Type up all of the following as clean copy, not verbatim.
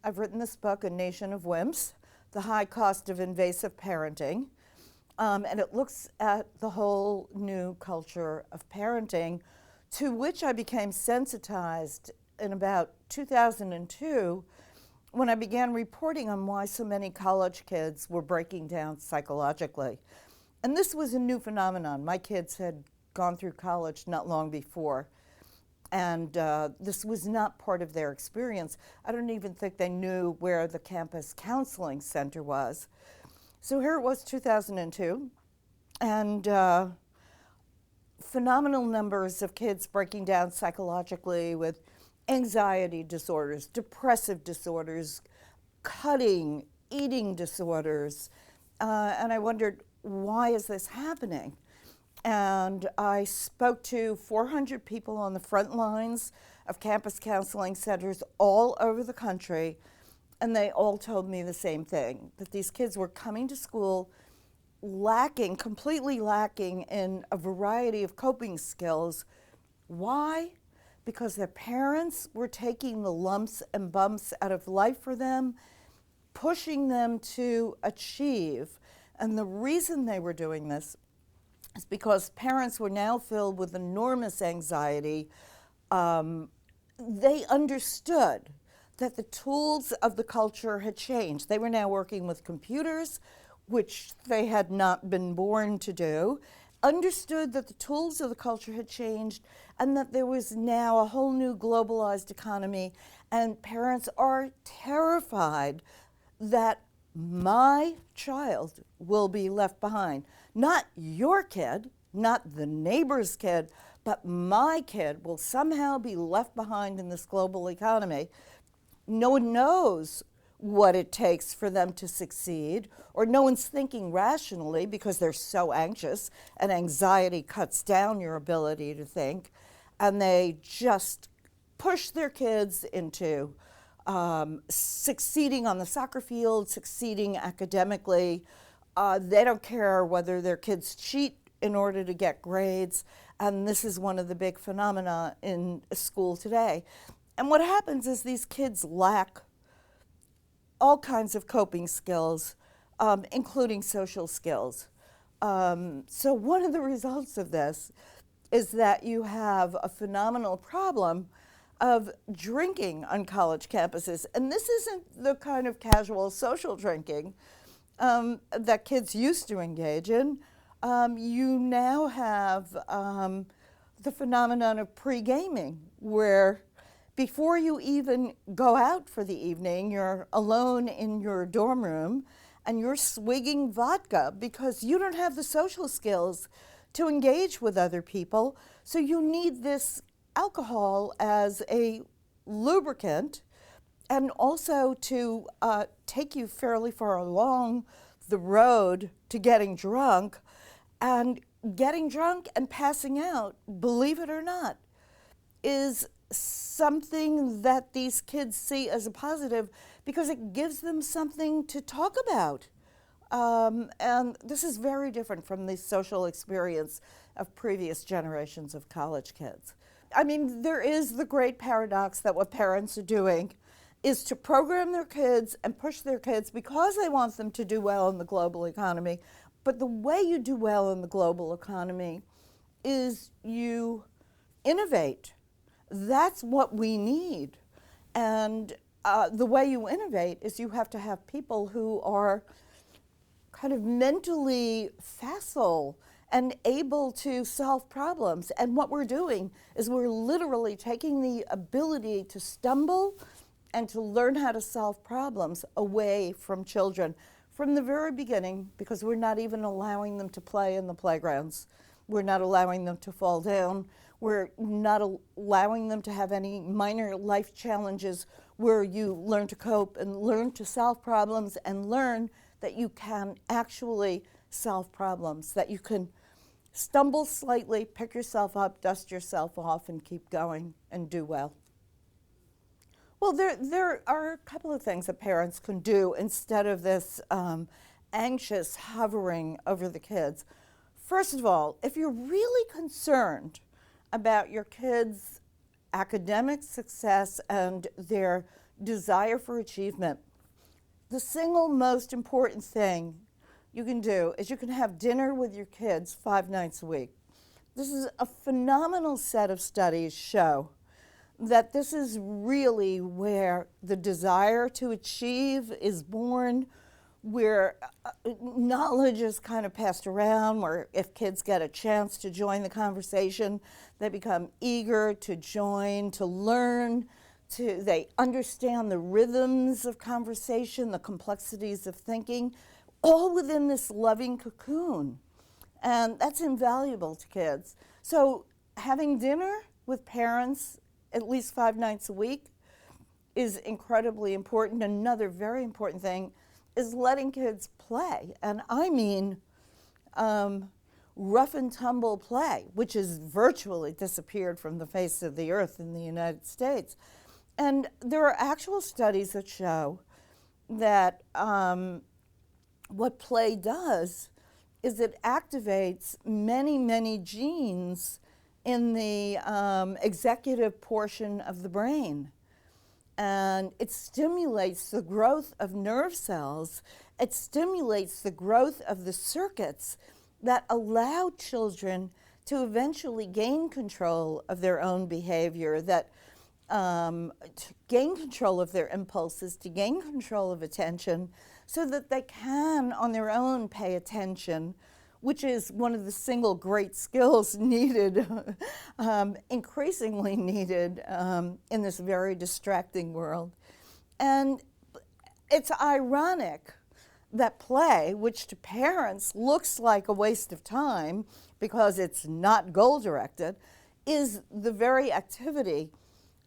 I've written this book, A Nation of Wimps, The High Cost of Invasive Parenting. And it looks at the whole new culture of parenting, to which I became sensitized in about 2002 when I began reporting on why so many college kids were breaking down psychologically. And this was a new phenomenon. My kids had gone through college not long before, and this was not part of their experience. I don't even think they knew where the campus counseling center was. So here it was, 2002, and phenomenal numbers of kids breaking down psychologically with anxiety disorders, depressive disorders, cutting, eating disorders. And I wondered, why is this happening? And I spoke to 400 people on the front lines of campus counseling centers all over the country, and they all told me the same thing, that these kids were coming to school completely lacking in a variety of coping skills. Why? Because their parents were taking the lumps and bumps out of life for them, pushing them to achieve. And the reason they were doing this is because parents were now filled with enormous anxiety. They understood that the tools of the culture had changed. They were now working with computers, which they had not been born to do, understood that the tools of the culture had changed and that there was now a whole new globalized economy, and parents are terrified that my child will be left behind. Not your kid, not the neighbor's kid, but my kid will somehow be left behind in this global economy. No one knows what it takes for them to succeed, or no one's thinking rationally because they're so anxious, and anxiety cuts down your ability to think, and they just push their kids into succeeding on the soccer field, succeeding academically. They don't care whether their kids cheat in order to get grades, and this is one of the big phenomena in school today. And what happens is these kids lack all kinds of coping skills, including social skills. So one of the results of this is that you have a phenomenal problem of drinking on college campuses. And this isn't the kind of casual social drinking that kids used to engage in. You now have the phenomenon of pregaming, where before you even go out for the evening, you're alone in your dorm room and you're swigging vodka because you don't have the social skills to engage with other people. So you need this alcohol as a lubricant, and also to take you fairly far along the road to getting drunk. And getting drunk and passing out, believe it or not, is something that these kids see as a positive because it gives them something to talk about. And this is very different from the social experience of previous generations of college kids. I mean, there is the great paradox that what parents are doing is to program their kids and push their kids because they want them to do well in the global economy. But the way you do well in the global economy is you innovate. That's what we need. And the way you innovate is you have to have people who are kind of mentally facile and able to solve problems. And what we're doing is we're literally taking the ability to stumble and to learn how to solve problems away from children from the very beginning, because we're not even allowing them to play in the playgrounds. We're not allowing them to fall down. We're not allowing them to have any minor life challenges where you learn to cope and learn to solve problems and learn that you can actually solve problems, that you can stumble slightly, pick yourself up, dust yourself off, and keep going and do well. Well, there are a couple of things that parents can do instead of this anxious hovering over the kids. First of all, if you're really concerned about your kids' academic success and their desire for achievement. The single most important thing you can do is you can have dinner with your kids 5 nights a week. This is a phenomenal set of studies show that this is really where the desire to achieve is born, where knowledge is kind of passed around, where if kids get a chance to join the conversation, they become eager to join, to learn, they understand the rhythms of conversation, the complexities of thinking, all within this loving cocoon. And that's invaluable to kids. So having dinner with parents at least 5 nights a week is incredibly important. Another very important thing is letting kids play. And I mean rough and tumble play, which has virtually disappeared from the face of the earth in the United States. And there are actual studies that show that what play does is it activates many, many genes in the executive portion of the brain. And it stimulates the growth of nerve cells. It stimulates the growth of the circuits that allow children to eventually gain control of their own behavior, that to gain control of their impulses, to gain control of attention, so that they can, on their own, pay attention, which is one of the single great skills needed, increasingly needed in this very distracting world. And it's ironic that play, which to parents looks like a waste of time because it's not goal-directed, is the very activity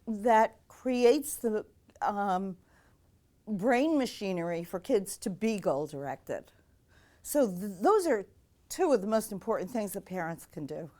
that creates the brain machinery for kids to be goal-directed. So those are two of the most important things that parents can do.